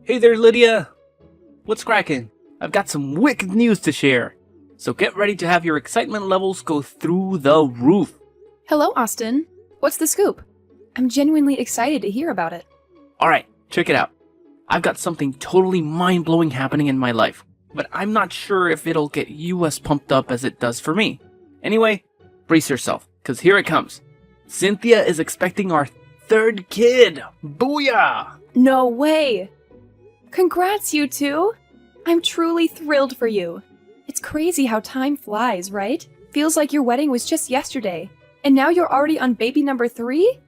Hey there, Lydia! What's cracking? I've got some wicked news to share. So get ready to have your excitement levels go through the roof. Hello, Austin. What's the scoop? I'm genuinely excited to hear about it. Alright, check it out. I've got something totally mind-blowing happening in my life, but I'm not sure if it'll get you as pumped up as it does for me. Anyway, brace yourself, because here it comes. Cynthia is expecting our third kid! Booyah! No way! Congrats, you two! I'm truly thrilled for you. It's crazy how time flies, right? Feels like your wedding was just yesterday, and now you're already on baby number 3?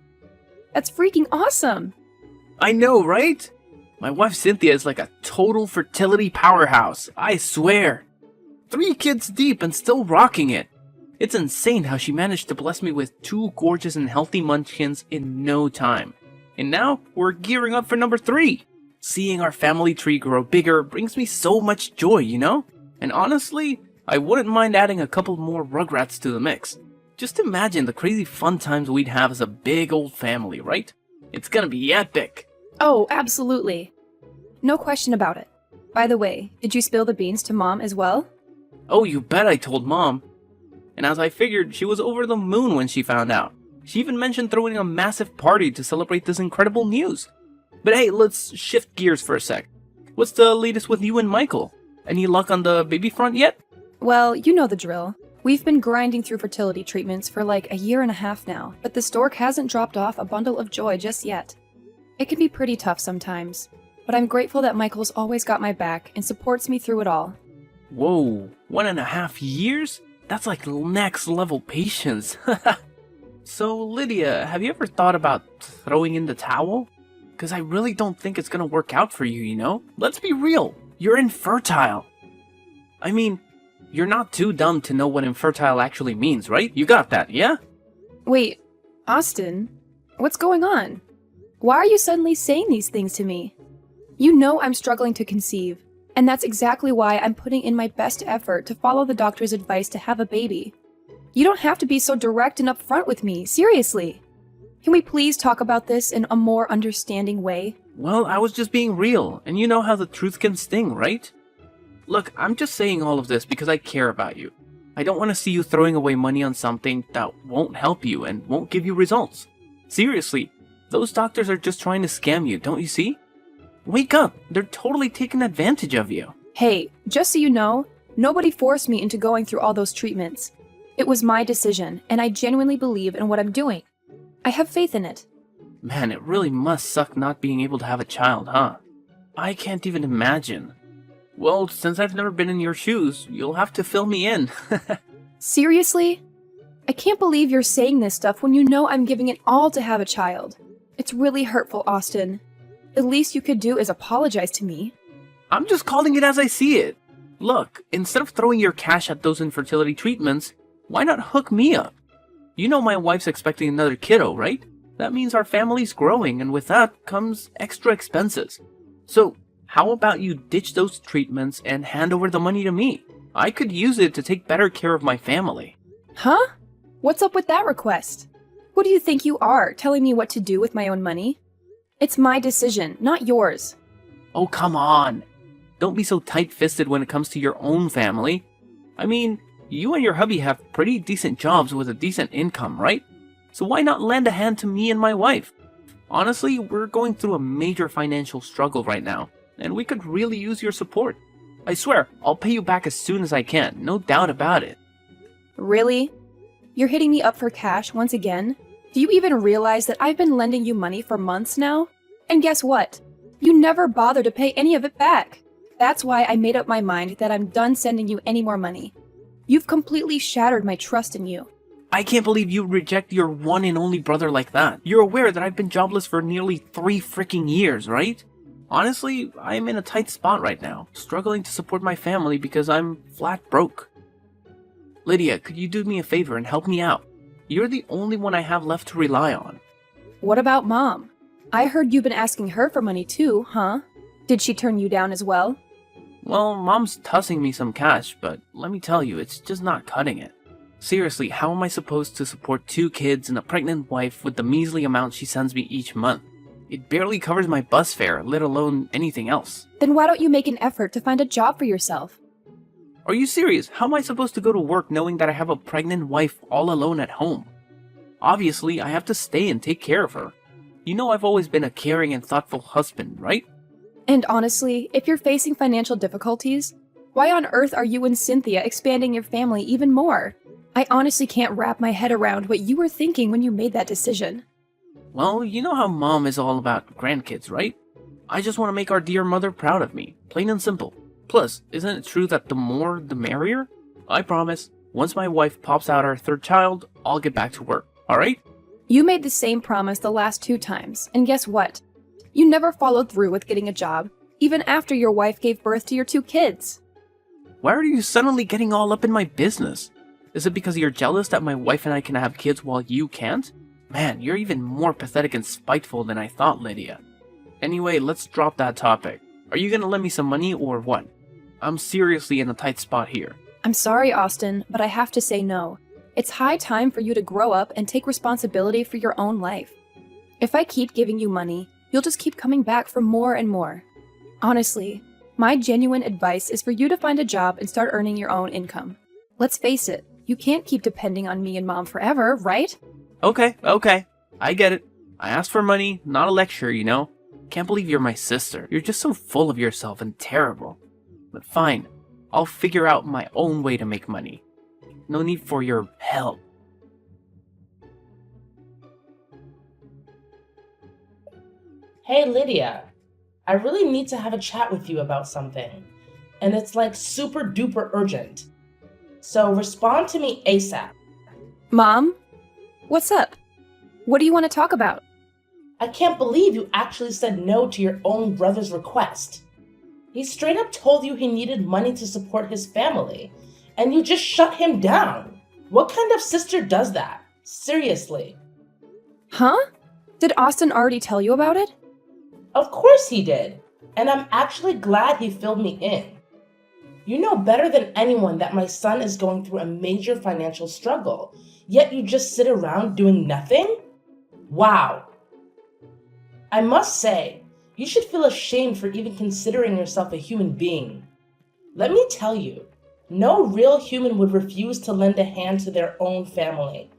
That's freaking awesome! I know, right? My wife Cynthia is like a total fertility powerhouse, I swear. 3 kids deep and still rocking it. It's insane how she managed to bless me with 2 gorgeous and healthy munchkins in no time. And now, we're gearing up for number 3. Seeing our family tree grow bigger brings me so much joy, you know? And honestly, I wouldn't mind adding a couple more Rugrats to the mix. Just imagine the crazy fun times we'd have as a big old family, right? It's gonna be epic! Oh, absolutely. No question about it. By the way, did you spill the beans to Mom as well? Oh, you bet I told Mom. And as I figured, she was over the moon when she found out. She even mentioned throwing a massive party to celebrate this incredible news. But hey, let's shift gears for a sec. What's the latest with you and Michael? Any luck on the baby front yet? Well, you know the drill. We've been grinding through fertility treatments for like a year and a half now, but the stork hasn't dropped off a bundle of joy just yet. It can be pretty tough sometimes, but I'm grateful that Michael's always got my back and supports me through it all. Whoa, 1.5 years? That's like next level patience. So, Lydia, have you ever thought about throwing in the towel? Because I really don't think it's gonna work out for you, you know? Let's be real, you're infertile. I mean, you're not too dumb to know what infertile actually means, right? You got that, yeah? Wait, Austin, what's going on? Why are you suddenly saying these things to me? You know I'm struggling to conceive, and that's exactly why I'm putting in my best effort to follow the doctor's advice to have a baby. You don't have to be so direct and upfront with me, seriously. Can we please talk about this in a more understanding way? Well, I was just being real, and you know how the truth can sting, right? Look, I'm just saying all of this because I care about you. I don't want to see you throwing away money on something that won't help you and won't give you results. Seriously, those doctors are just trying to scam you, don't you see? Wake up, they're totally taking advantage of you. Hey, just so you know, nobody forced me into going through all those treatments. It was my decision, and I genuinely believe in what I'm doing. I have faith in it. Man, it really must suck not being able to have a child, huh? I can't even imagine. Well, since I've never been in your shoes, you'll have to fill me in. Seriously? I can't believe you're saying this stuff when you know I'm giving it all to have a child. It's really hurtful, Austin. The least you could do is apologize to me. I'm just calling it as I see it. Look, instead of throwing your cash at those infertility treatments, why not hook me up? You know my wife's expecting another kiddo, right? That means our family's growing, and with that comes extra expenses. So, how about you ditch those treatments and hand over the money to me? I could use it to take better care of my family. Huh? What's up with that request? Who do you think you are, telling me what to do with my own money? It's my decision, not yours. Oh, come on. Don't be so tight-fisted when it comes to your own family. I mean, you and your hubby have pretty decent jobs with a decent income, right? So why not lend a hand to me and my wife? Honestly, we're going through a major financial struggle right now, and we could really use your support. I swear, I'll pay you back as soon as I can, no doubt about it. Really? You're hitting me up for cash once again? Do you even realize that I've been lending you money for months now? And guess what? You never bother to pay any of it back. That's why I made up my mind that I'm done sending you any more money. You've completely shattered my trust in you. I can't believe you reject your one and only brother like that. You're aware that I've been jobless for nearly 3 freaking years, right? Honestly, I'm in a tight spot right now, struggling to support my family because I'm flat broke. Lydia, could you do me a favor and help me out? You're the only one I have left to rely on. What about Mom? I heard you've been asking her for money too, huh? Did she turn you down as well? Well, Mom's tossing me some cash, but let me tell you, it's just not cutting it. Seriously, how am I supposed to support 2 kids and a pregnant wife with the measly amount she sends me each month? It barely covers my bus fare, let alone anything else. Then why don't you make an effort to find a job for yourself? Are you serious? How am I supposed to go to work knowing that I have a pregnant wife all alone at home? Obviously, I have to stay and take care of her. You know I've always been a caring and thoughtful husband, right? And honestly, if you're facing financial difficulties, why on earth are you and Cynthia expanding your family even more? I honestly can't wrap my head around what you were thinking when you made that decision. Well, you know how Mom is all about grandkids, right? I just want to make our dear mother proud of me, plain and simple. Plus, isn't it true that the more, the merrier? I promise, once my wife pops out our third child, I'll get back to work, alright? You made the same promise the last 2 times, and guess what? You never followed through with getting a job, even after your wife gave birth to your 2 kids. Why are you suddenly getting all up in my business? Is it because you're jealous that my wife and I can have kids while you can't? Man, you're even more pathetic and spiteful than I thought, Lydia. Anyway, let's drop that topic. Are you gonna lend me some money or what? I'm seriously in a tight spot here. I'm sorry, Austin, but I have to say no. It's high time for you to grow up and take responsibility for your own life. If I keep giving you money, you'll just keep coming back for more and more. Honestly, my genuine advice is for you to find a job and start earning your own income. Let's face it, you can't keep depending on me and Mom forever, right? Okay, I get it. I asked for money, not a lecture, you know? Can't believe you're my sister. You're just so full of yourself and terrible. But fine, I'll figure out my own way to make money. No need for your help. Hey Lydia, I really need to have a chat with you about something. And it's like super duper urgent. So respond to me ASAP. Mom? What's up? What do you want to talk about? I can't believe you actually said no to your own brother's request. He straight up told you he needed money to support his family, and you just shut him down. What kind of sister does that? Seriously. Huh? Did Austin already tell you about it? Of course he did, and I'm actually glad he filled me in. You know better than anyone that my son is going through a major financial struggle, yet you just sit around doing nothing? Wow. I must say, you should feel ashamed for even considering yourself a human being. Let me tell you, no real human would refuse to lend a hand to their own family,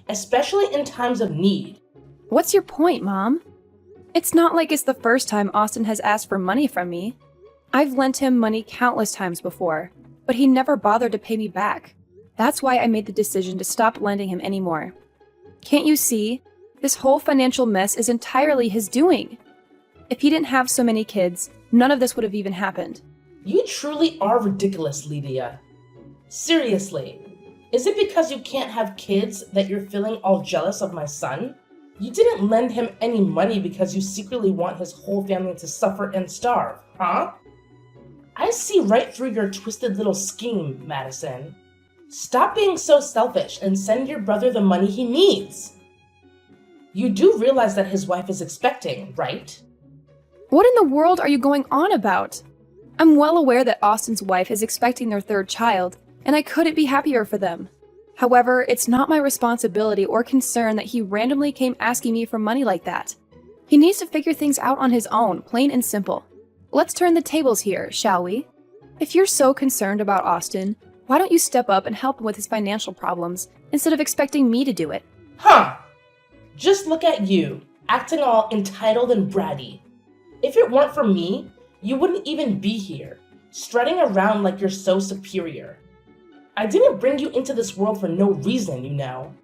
especially in times of need. What's your point, Mom? It's not like it's the first time Austin has asked for money from me. I've lent him money countless times before, but he never bothered to pay me back. That's why I made the decision to stop lending him anymore. Can't you see? This whole financial mess is entirely his doing. If he didn't have so many kids, none of this would have even happened. You truly are ridiculous, Lydia. Seriously, is it because you can't have kids that you're feeling all jealous of my son? You didn't lend him any money because you secretly want his whole family to suffer and starve, huh? I see right through your twisted little scheme, Madison. Stop being so selfish and send your brother the money he needs. You do realize that his wife is expecting, right? What in the world are you going on about? I'm well aware that Austin's wife is expecting their 3rd child, and I couldn't be happier for them. However, it's not my responsibility or concern that he randomly came asking me for money like that. He needs to figure things out on his own, plain and simple. Let's turn the tables here, shall we? If you're so concerned about Austin, why don't you step up and help him with his financial problems instead of expecting me to do it? Huh! Just look at you, acting all entitled and bratty. If it weren't for me, you wouldn't even be here, strutting around like you're so superior. I didn't bring you into this world for no reason, you know.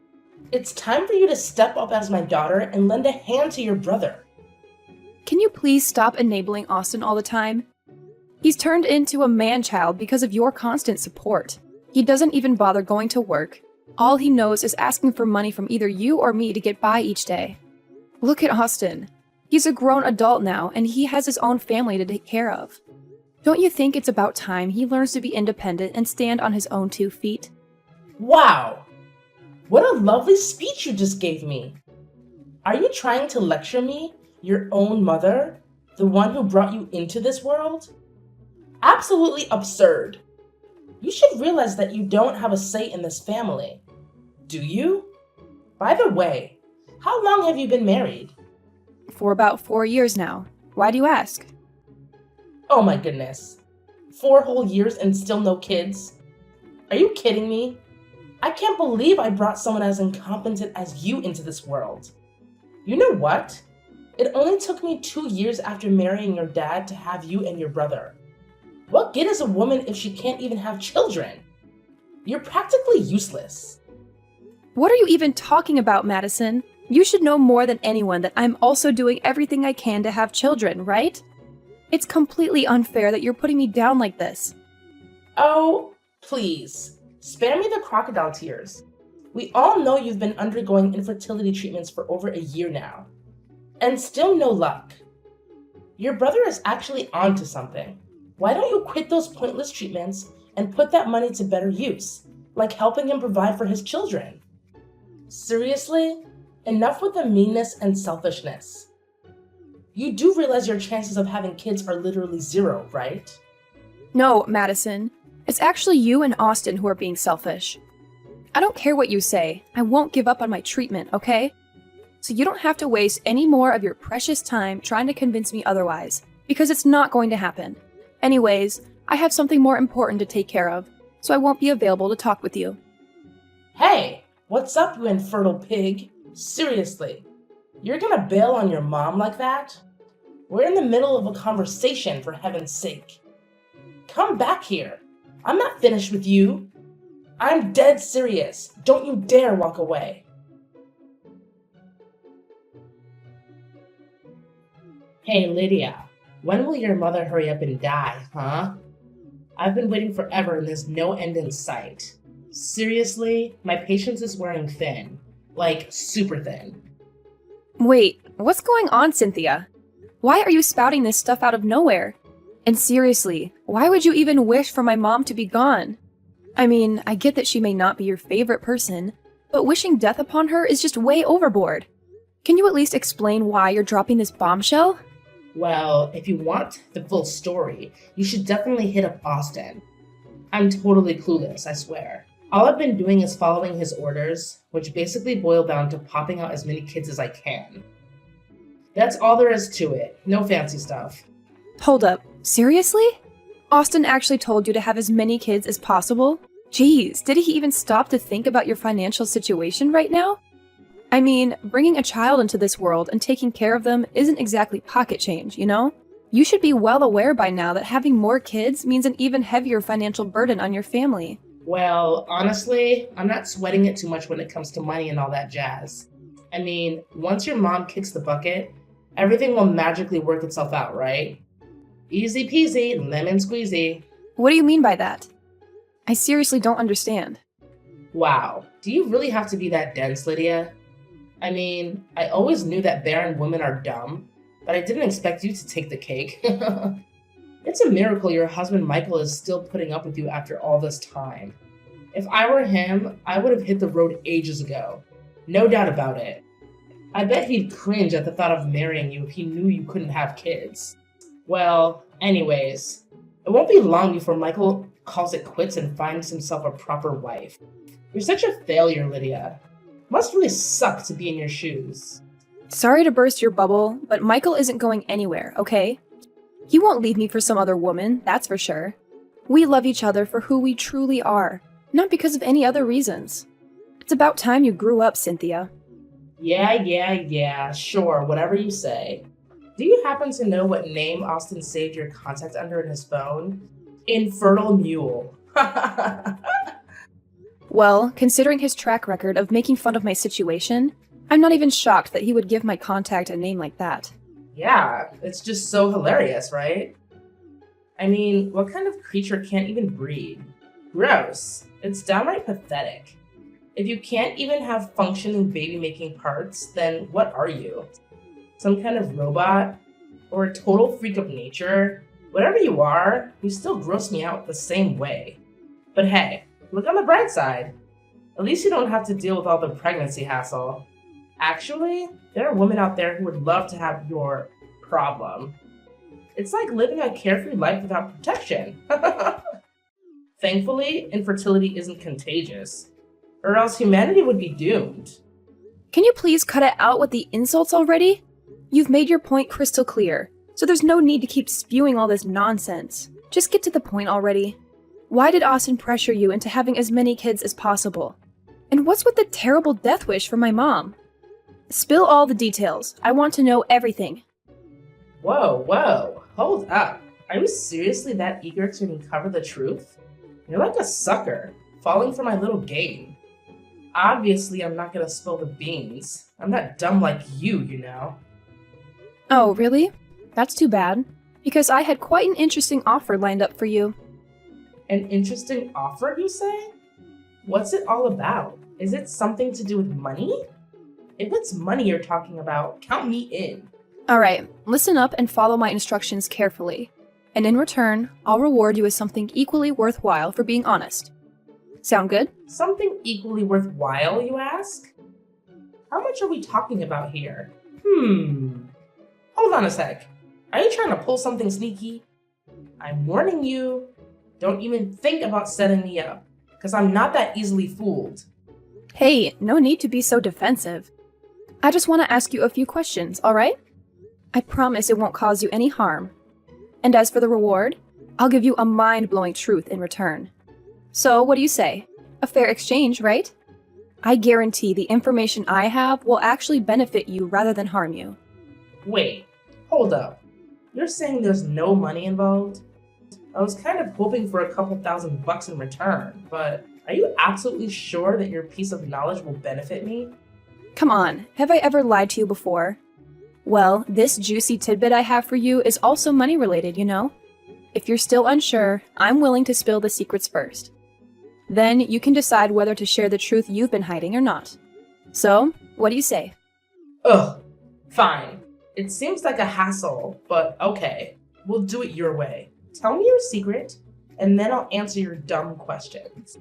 It's time for you to step up as my daughter and lend a hand to your brother. Can you please stop enabling Austin all the time? He's turned into a man-child because of your constant support. He doesn't even bother going to work. All he knows is asking for money from either you or me to get by each day. Look at Austin. He's a grown adult now, and he has his own family to take care of. Don't you think it's about time he learns to be independent and stand on his own 2 feet? Wow! What a lovely speech you just gave me. Are you trying to lecture me, your own mother, the one who brought you into this world? Absolutely absurd. You should realize that you don't have a say in this family. Do you? By the way, how long have you been married? for about 4 years now. Why do you ask? Oh my goodness. 4 whole years and still no kids? Are you kidding me? I can't believe I brought someone as incompetent as you into this world. You know what? It only took me 2 years after marrying your dad to have you and your brother. What good is a woman if she can't even have children? You're practically useless. What are you even talking about, Madison? You should know more than anyone that I'm also doing everything I can to have children, right? It's completely unfair that you're putting me down like this. Oh, please. Spare me the crocodile tears. We all know you've been undergoing infertility treatments for over a year now. And still no luck. Your brother is actually onto something. Why don't you quit those pointless treatments and put that money to better use, like helping him provide for his children? Seriously? Enough with the meanness and selfishness. You do realize your chances of having kids are literally 0, right? No, Madison. It's actually you and Austin who are being selfish. I don't care what you say. I won't give up on my treatment, okay? So you don't have to waste any more of your precious time trying to convince me otherwise, because it's not going to happen. Anyways, I have something more important to take care of, so I won't be available to talk with you. Hey, what's up, you infertile pig? Seriously, you're gonna bail on your mom like that? We're in the middle of a conversation, for heaven's sake. Come back here. I'm not finished with you. I'm dead serious. Don't you dare walk away. Hey, Lydia, when will your mother hurry up and die, huh? I've been waiting forever and there's no end in sight. Seriously, my patience is wearing thin. Like, super thin. Wait, what's going on, Cynthia? Why are you spouting this stuff out of nowhere? And seriously, why would you even wish for my mom to be gone? I mean, I get that she may not be your favorite person, but wishing death upon her is just way overboard. Can you at least explain why you're dropping this bombshell? Well, if you want the full story, you should definitely hit up Austin. I'm totally clueless, I swear. All I've been doing is following his orders, which basically boil down to popping out as many kids as I can. That's all there is to it. No fancy stuff. Hold up, seriously? Austin actually told you to have as many kids as possible? Jeez, did he even stop to think about your financial situation right now? I mean, bringing a child into this world and taking care of them isn't exactly pocket change, you know? You should be well aware by now that having more kids means an even heavier financial burden on your family. Well, honestly, I'm not sweating it too much when it comes to money and all that jazz. I mean, once your mom kicks the bucket, everything will magically work itself out, right? Easy peasy, lemon squeezy. What do you mean by that? I seriously don't understand. Wow, do you really have to be that dense, Lydia? I mean, I always knew that barren women are dumb, but I didn't expect you to take the cake. It's a miracle your husband Michael is still putting up with you after all this time. If I were him, I would have hit the road ages ago. No doubt about it. I bet he'd cringe at the thought of marrying you if he knew you couldn't have kids. Well, anyways, it won't be long before Michael calls it quits and finds himself a proper wife. You're such a failure, Lydia. Must really suck to be in your shoes. Sorry to burst your bubble, but Michael isn't going anywhere, okay? He won't leave me for some other woman, that's for sure. We love each other for who we truly are, not because of any other reasons. It's about time you grew up, Cynthia. Yeah, sure, whatever you say. Do you happen to know what name Austin saved your contact under in his phone? Infertile Mule. Well, considering his track record of making fun of my situation, I'm not even shocked that he would give my contact a name like that. Yeah, it's just so hilarious, right? I mean, what kind of creature can't even breed? Gross. It's downright pathetic. If you can't even have functioning baby-making parts, then what are you? Some kind of robot? Or a total freak of nature? Whatever you are, you still gross me out the same way. But hey, look on the bright side. At least you don't have to deal with all the pregnancy hassle. Actually, there are women out there who would love to have your problem. It's like living a carefree life without protection. Thankfully, infertility isn't contagious, or else humanity would be doomed. Can you please cut it out with the insults already? You've made your point crystal clear, so there's no need to keep spewing all this nonsense. Just get to the point already. Why did Austin pressure you into having as many kids as possible? And what's with the terrible death wish for my mom? Spill all the details. I want to know everything. Whoa, hold up. Are you seriously that eager to uncover the truth? You're like a sucker, falling for my little game. Obviously, I'm not gonna spill the beans. I'm not dumb like you know. Oh, really? That's too bad, because I had quite an interesting offer lined up for you. An interesting offer, you say? What's it all about? Is it something to do with money? If it's money you're talking about, count me in. Alright, listen up and follow my instructions carefully. And in return, I'll reward you with something equally worthwhile for being honest. Sound good? Something equally worthwhile, you ask? How much are we talking about here? Hold on a sec. Are you trying to pull something sneaky? I'm warning you. Don't even think about setting me up, because I'm not that easily fooled. Hey, no need to be so defensive. I just want to ask you a few questions, alright? I promise it won't cause you any harm. And as for the reward, I'll give you a mind-blowing truth in return. So, what do you say? A fair exchange, right? I guarantee the information I have will actually benefit you rather than harm you. Wait, hold up. You're saying there's no money involved? I was kind of hoping for a couple $1,000 in return, but are you absolutely sure that your piece of knowledge will benefit me? Come on, have I ever lied to you before? Well, this juicy tidbit I have for you is also money related, you know? If you're still unsure, I'm willing to spill the secrets first. Then you can decide whether to share the truth you've been hiding or not. So, what do you say? Ugh, fine. It seems like a hassle, but okay. We'll do it your way. Tell me your secret, and then I'll answer your dumb questions.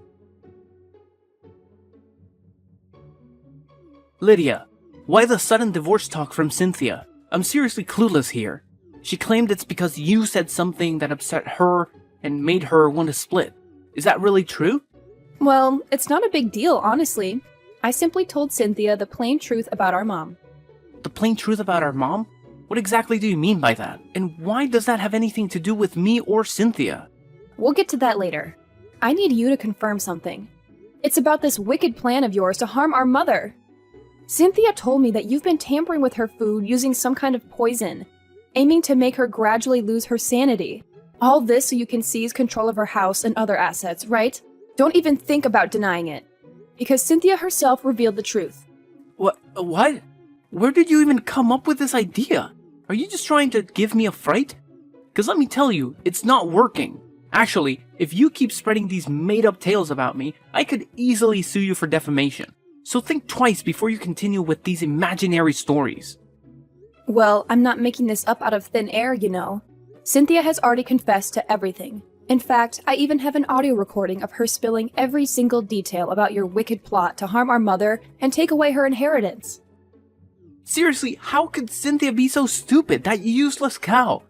Lydia, why the sudden divorce talk from Cynthia? I'm seriously clueless here. She claimed it's because you said something that upset her and made her want to split. Is that really true? Well, it's not a big deal, honestly. I simply told Cynthia the plain truth about our mom. The plain truth about our mom? What exactly do you mean by that? And why does that have anything to do with me or Cynthia? We'll get to that later. I need you to confirm something. It's about this wicked plan of yours to harm our mother. Cynthia told me that you've been tampering with her food using some kind of poison, aiming to make her gradually lose her sanity. All this so you can seize control of her house and other assets, right? Don't even think about denying it, because Cynthia herself revealed the truth. What? Where did you even come up with this idea? Are you just trying to give me a fright? Because let me tell you, it's not working. Actually, if you keep spreading these made-up tales about me, I could easily sue you for defamation. So think twice before you continue with these imaginary stories. Well, I'm not making this up out of thin air, you know. Cynthia has already confessed to everything. In fact, I even have an audio recording of her spilling every single detail about your wicked plot to harm our mother and take away her inheritance. Seriously, how could Cynthia be so stupid, that useless cow?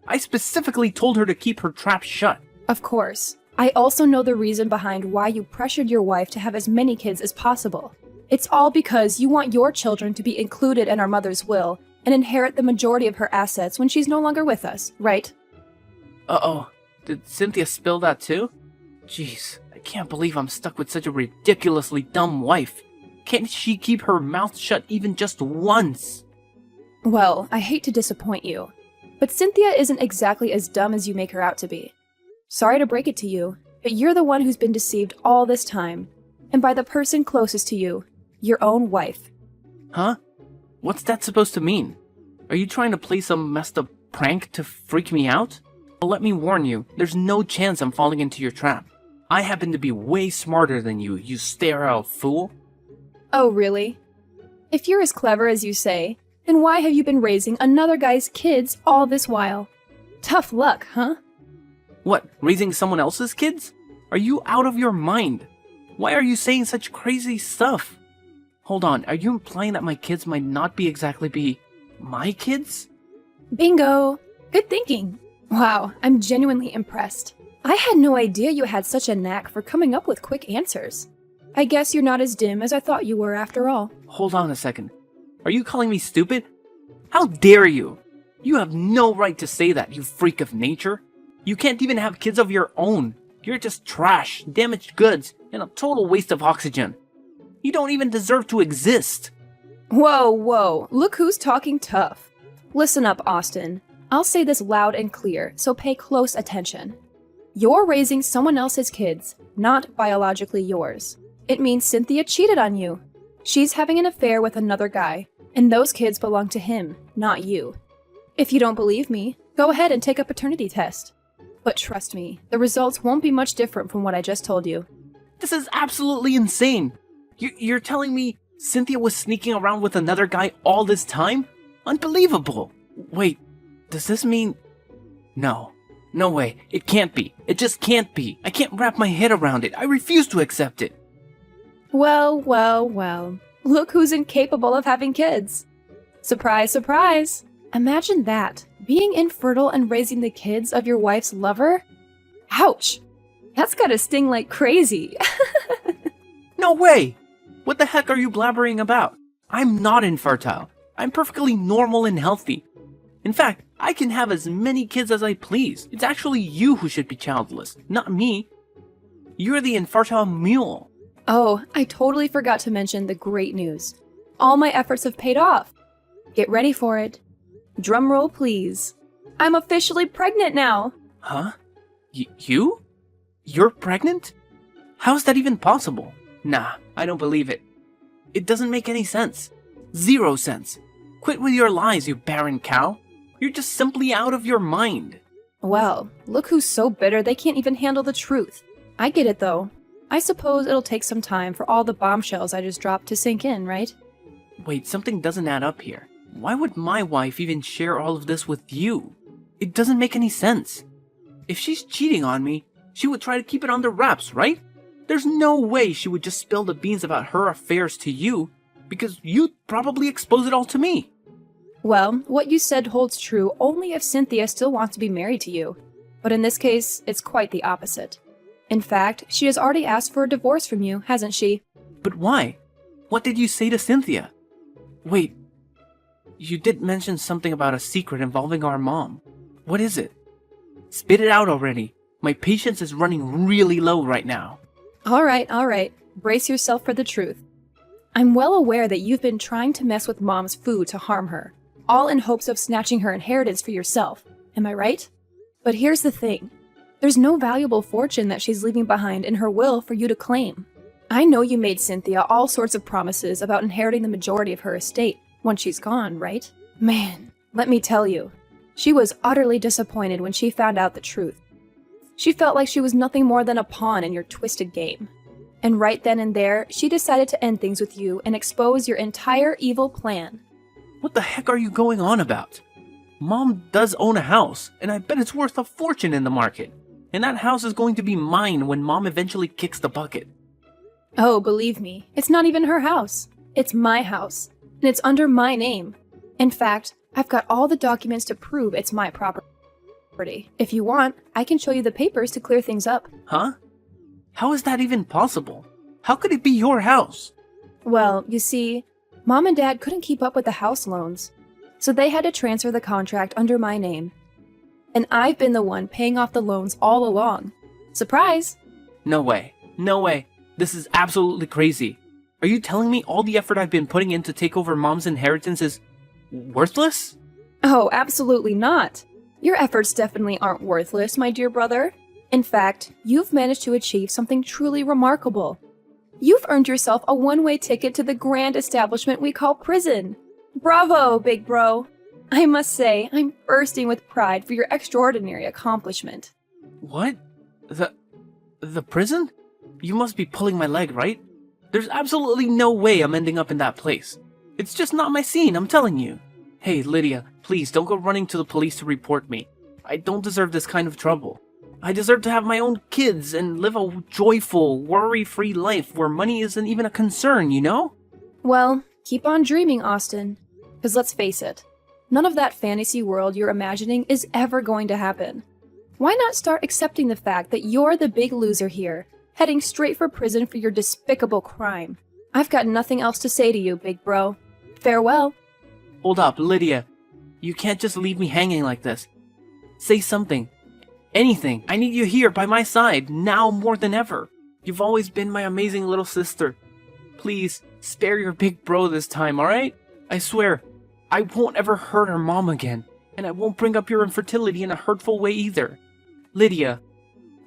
I specifically told her to keep her trap shut. Of course. I also know the reason behind why you pressured your wife to have as many kids as possible. It's all because you want your children to be included in our mother's will and inherit the majority of her assets when she's no longer with us, right? Uh-oh. Did Cynthia spill that too? Jeez, I can't believe I'm stuck with such a ridiculously dumb wife. Can't she keep her mouth shut even just once? Well, I hate to disappoint you, but Cynthia isn't exactly as dumb as you make her out to be. Sorry to break it to you, but you're the one who's been deceived all this time, and by the person closest to you, your own wife. Huh? What's that supposed to mean? Are you trying to play some messed up prank to freak me out? Well, let me warn you, there's no chance I'm falling into your trap. I happen to be way smarter than you sterile fool. Oh, really? If you're as clever as you say, then why have you been raising another guy's kids all this while? Tough luck, huh? What, raising someone else's kids? Are you out of your mind? Why are you saying such crazy stuff? Hold on, are you implying that my kids might not exactly be my kids? Bingo! Good thinking. Wow, I'm genuinely impressed. I had no idea you had such a knack for coming up with quick answers. I guess you're not as dim as I thought you were after all. Hold on a second. Are you calling me stupid? How dare you? You have no right to say that, you freak of nature. You can't even have kids of your own. You're just trash, damaged goods, and a total waste of oxygen. You don't even deserve to exist. Whoa, whoa, look who's talking tough. Listen up, Austin. I'll say this loud and clear, so pay close attention. You're raising someone else's kids, not biologically yours. It means Cynthia cheated on you. She's having an affair with another guy, and those kids belong to him, not you. If you don't believe me, go ahead and take a paternity test. But trust me, the results won't be much different from what I just told you. This is absolutely insane. You're telling me Cynthia was sneaking around with another guy all this time? Unbelievable. Wait, does this mean... No way. It can't be. It just can't be. I can't wrap my head around it. I refuse to accept it. Well. Look who's incapable of having kids. Surprise, surprise. Imagine that. Being infertile and raising the kids of your wife's lover? Ouch! That's gotta sting like crazy. No way! What the heck are you blabbering about? I'm not infertile. I'm perfectly normal and healthy. In fact, I can have as many kids as I please. It's actually you who should be childless, not me. You're the infertile mule. Oh, I totally forgot to mention the great news. All my efforts have paid off. Get ready for it. Drum roll, please. I'm officially pregnant now. Huh? You? You're pregnant? How's that even possible? Nah, I don't believe it. It doesn't make any sense. 0 sense. Quit with your lies, you barren cow. You're just simply out of your mind. Well, look who's so bitter they can't even handle the truth. I get it though. I suppose it'll take some time for all the bombshells I just dropped to sink in, right? Wait, something doesn't add up here. Why would my wife even share all of this with you? It doesn't make any sense. If she's cheating on me, she would try to keep it under wraps, right? There's no way she would just spill the beans about her affairs to you, because you'd probably expose it all to me. Well, what you said holds true only if Cynthia still wants to be married to you. But in this case, it's quite the opposite. In fact, she has already asked for a divorce from you, hasn't she? But why? What did you say to Cynthia? Wait, you did mention something about a secret involving our mom. What is it? Spit it out already. My patience is running really low right now. All right. Brace yourself for the truth. I'm well aware that you've been trying to mess with Mom's food to harm her, all in hopes of snatching her inheritance for yourself. Am I right? But here's the thing. There's no valuable fortune that she's leaving behind in her will for you to claim. I know you made Cynthia all sorts of promises about inheriting the majority of her estate once she's gone, right? Man, let me tell you, she was utterly disappointed when she found out the truth. She felt like she was nothing more than a pawn in your twisted game. And right then and there, she decided to end things with you and expose your entire evil plan. What the heck are you going on about? Mom does own a house, and I bet it's worth a fortune in the market. And that house is going to be mine when Mom eventually kicks the bucket. Oh, believe me, it's not even her house. It's my house, and it's under my name. In fact, I've got all the documents to prove it's my property. If you want, I can show you the papers to clear things up. Huh? How is that even possible? How could it be your house? Well, you see, Mom and Dad couldn't keep up with the house loans, so they had to transfer the contract under my name. And I've been the one paying off the loans all along. Surprise! No way. This is absolutely crazy. Are you telling me all the effort I've been putting in to take over Mom's inheritance is worthless? Oh, absolutely not. Your efforts definitely aren't worthless, my dear brother. In fact, you've managed to achieve something truly remarkable. You've earned yourself a one-way ticket to the grand establishment we call prison. Bravo, big bro! I must say, I'm bursting with pride for your extraordinary accomplishment. What? The prison? You must be pulling my leg, right? There's absolutely no way I'm ending up in that place. It's just not my scene, I'm telling you. Hey, Lydia, please don't go running to the police to report me. I don't deserve this kind of trouble. I deserve to have my own kids and live a joyful, worry-free life where money isn't even a concern, you know? Well, keep on dreaming, Austin. Because let's face it, none of that fantasy world you're imagining is ever going to happen. Why not start accepting the fact that you're the big loser here, heading straight for prison for your despicable crime? I've got nothing else to say to you, big bro. Farewell. Hold up, Lydia. You can't just leave me hanging like this. Say something. Anything. I need you here by my side, now more than ever. You've always been my amazing little sister. Please, spare your big bro this time, alright? I swear, I won't ever hurt our mom again, and I won't bring up your infertility in a hurtful way either. Lydia,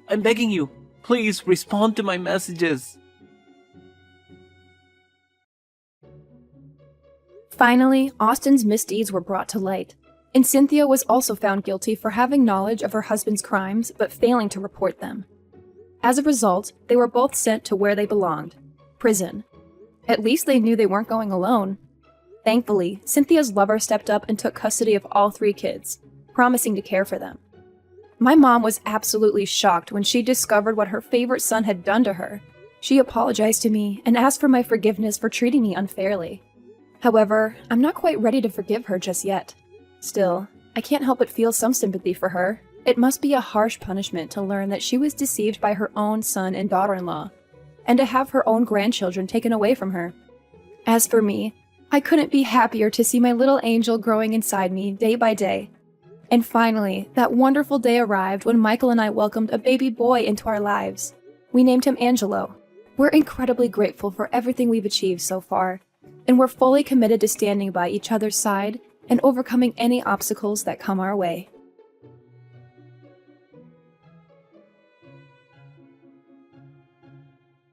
I'm begging you, please respond to my messages. Finally, Austin's misdeeds were brought to light, and Cynthia was also found guilty for having knowledge of her husband's crimes but failing to report them. As a result, they were both sent to where they belonged, prison. At least they knew they weren't going alone. Thankfully, Cynthia's lover stepped up and took custody of all 3 kids, promising to care for them. My mom was absolutely shocked when she discovered what her favorite son had done to her. She apologized to me and asked for my forgiveness for treating me unfairly. However, I'm not quite ready to forgive her just yet. Still, I can't help but feel some sympathy for her. It must be a harsh punishment to learn that she was deceived by her own son and daughter-in-law, and to have her own grandchildren taken away from her. As for me, I couldn't be happier to see my little angel growing inside me day by day. And finally, that wonderful day arrived when Michael and I welcomed a baby boy into our lives. We named him Angelo. We're incredibly grateful for everything we've achieved so far, and we're fully committed to standing by each other's side and overcoming any obstacles that come our way.